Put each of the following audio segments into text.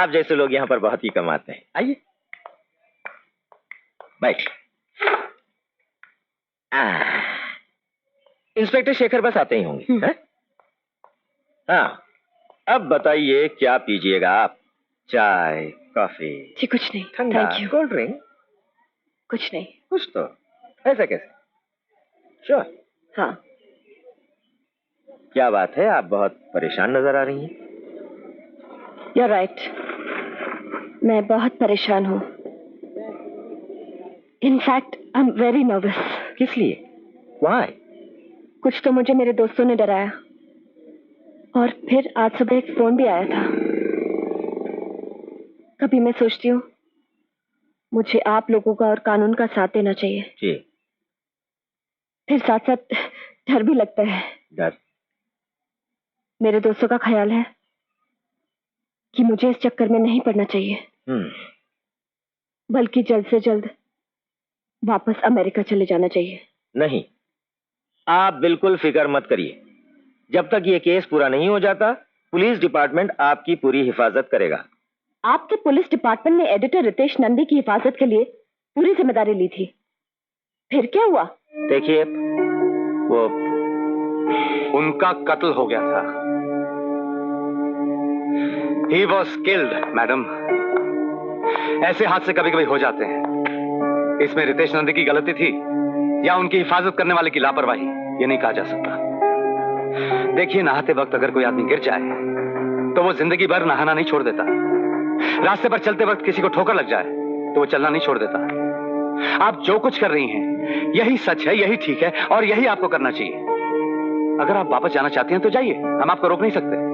आप जैसे लोग यहाँ पर बहुत ही कम आते हैं। आइए बैठ। इंस्पेक्टर शेखर बस आते ही होंगे। हाँ, अब बताइए क्या पीजिएगा आप? चाय, कॉफी? जी कुछ नहीं, ठंडा, थैंक यू। Cold drink? कुछ नहीं। कुछ तो। ऐसा कैसे? श्योर। हाँ। क्या बात है, आप बहुत परेशान नजर आ रही हैं। You're right. मैं बहुत परेशान हूँ। In fact, I'm very nervous. किस लिए? Why? कुछ तो मुझे मेरे दोस्तों ने डराया और फिर आज सुबह एक फोन भी आया था। कभी मैं सोचती हूँ मुझे आप लोगों का और कानून का साथ देना चाहिए। जी। फिर साथ साथ डर भी लगता है। डर? मेरे दोस्तों का ख्याल है कि मुझे इस चक्कर में नहीं पड़ना चाहिए, बल्कि जल्द से जल्द वापस अमेरिका चले जाना चाहिए। नहीं, आप बिल्कुल फिक्र मत करिए। जब तक ये केस पूरा नहीं हो जाता, पुलिस डिपार्टमेंट आपकी पूरी हिफाजत करेगा। आपके पुलिस डिपार्टमेंट ने एडिटर रितेश नंदी की हिफाजत के लिए पूरी जिम्मेदारी ली थी, फिर क्या हुआ? देखिए, वो उनका कत्ल हो गया था। He was killed, madam. ऐसे हादसे कभी कभी हो जाते हैं। इसमें रितेश नंदी की गलती थी या उनकी हिफाजत करने वाले की लापरवाही, ये नहीं कहा जा सकता। देखिए, नहाते वक्त अगर कोई आदमी गिर जाए तो वो जिंदगी भर नहाना नहीं छोड़ देता। रास्ते पर चलते वक्त किसी को ठोकर लग जाए तो वो चलना नहीं छोड़ देता। आप जो कुछ कर रही हैं यही सच है, यही ठीक है और यही आपको करना चाहिए। अगर आप वापस जाना चाहती हैं तो जाइए, हम आपको रोक नहीं सकते।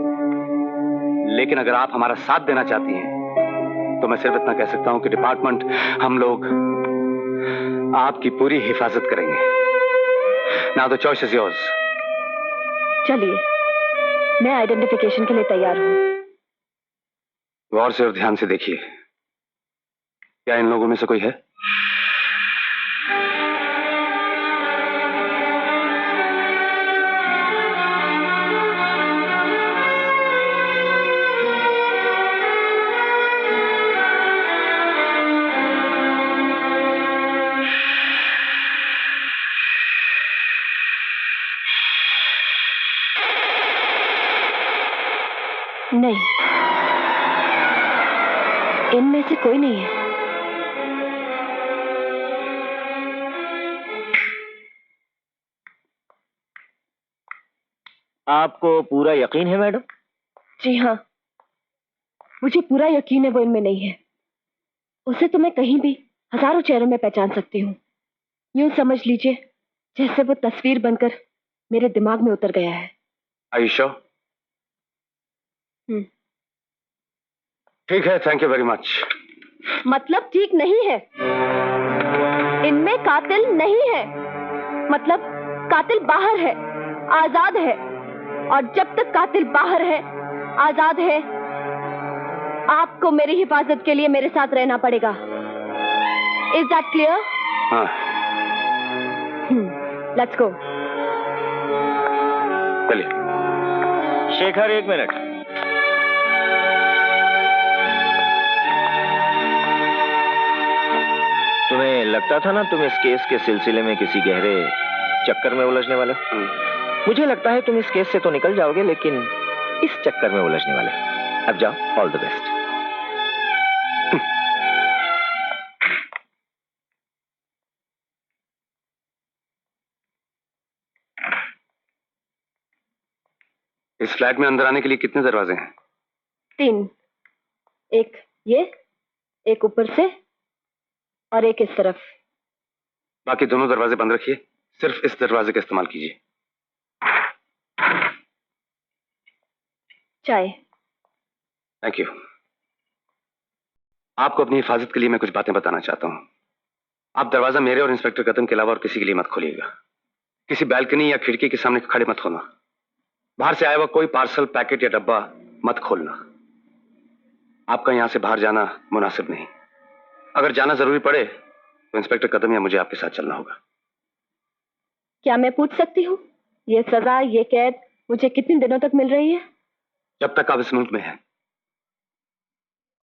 लेकिन अगर आप हमारा साथ देना चाहती हैं तो मैं सिर्फ इतना कह सकता हूं कि डिपार्टमेंट, हम लोग आपकी पूरी हिफाजत करेंगे। Now the choice is yours. चलिए, मैं आइडेंटिफिकेशन के लिए तैयार हूँ। गौर से और ध्यान से देखिए, क्या इन लोगों में से कोई है? नहीं, इनमें से कोई नहीं है। आपको पूरा यकीन है मैडम? जी हाँ, मुझे पूरा यकीन है वो इनमें नहीं है। उसे तो मैं कहीं भी हजारों चेहरों में पहचान सकती हूँ। यूं समझ लीजिए जैसे वो तस्वीर बनकर मेरे दिमाग में उतर गया है। आयुषा, ठीक है, थैंक यू वेरी मच। मतलब ठीक नहीं है, इनमें कातिल नहीं है। मतलब कातिल बाहर है, आजाद है, और जब तक कातिल बाहर है, आजाद है, आपको मेरी हिफाजत के लिए मेरे साथ रहना पड़ेगा। Is that clear? हाँ। Let's go. चलिए। शेखर, एक मिनट। तुम्हें लगता था ना तुम इस केस के सिलसिले में किसी गहरे चक्कर में उलझने वाले हो? मुझे लगता है तुम इस केस से तो निकल जाओगे, लेकिन इस चक्कर में उलझने वाले हो। अब जाओ, ऑल द बेस्ट। इस फ्लैट में अंदर आने के लिए कितने दरवाजे हैं? 3। एक ये, एक ऊपर से और एक इस तरफ। बाकी दोनों दरवाजे बंद रखिए, सिर्फ इस दरवाजे का इस्तेमाल कीजिए। चाय। Thank you. आपको अपनी हिफाजत के लिए मैं कुछ बातें बताना चाहता हूं। आप दरवाजा मेरे और इंस्पेक्टर कदम के अलावा और किसी के लिए मत खोलिएगा। किसी बैल्कनी या खिड़की के सामने खड़े मत होना। बाहर से आया हुआ कोई पार्सल, पैकेट या डब्बा मत खोलना। आपका यहां से बाहर जाना मुनासिब नहीं। अगर जाना जरूरी पड़े तो इंस्पेक्टर कदम या मुझे आपके साथ चलना होगा। क्या मैं पूछ सकती हूँ, ये सजा, ये कैद मुझे कितने दिनों तक मिल रही है? जब तक आप इस मुल्क में हैं।